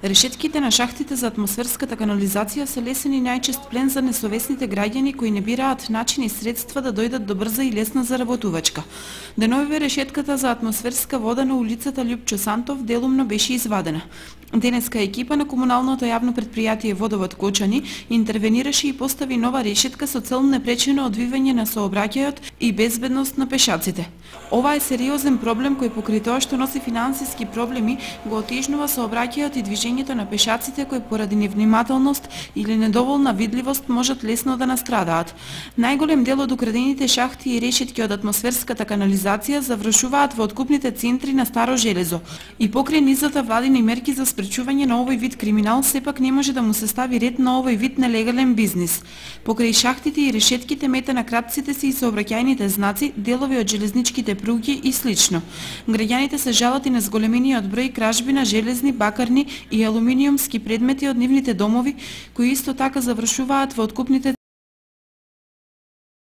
Решетките на шахтите за атмосферската канализација се лесен и најчест плен за несовесните граѓани кои не бираат начин и средства да дојдат до брза и лесна заработувачка. Деновиве решетката за атмосферска вода на улицата Љупчо Сантов делумно беше извадена. Денеска екипа на комуналното јавно претпријатие Водовод Кочани интервенираше и постави нова решетка со цел непречено одвивање на сообраќајот и безбедност на пешаците. Ова е сериозен проблем кој покрај тоа што носи финансиски проблеми го отежнува сообраќајот и движењето на пешаците кои поради невнимателност или недоволна видливост можат лесно да настрадаат. Најголем дел од украдените шахти и решетки од атмосферската канализација завршуваат во откупните центри на Старо Железо. И покрај низата владини мерки за спречување на овој вид криминал, сепак не може да му се стави ред на овој вид нелегален бизнис. Покрај шахтите и решетките мета на крадците се и сообраќајните знаци, делови од железничките пруги и слично. Граѓаните се жалат и на зголемениот број кражби на железни, бакарни и алуминиумски предмети од нивните домови, кои исто така завршуваат во откупните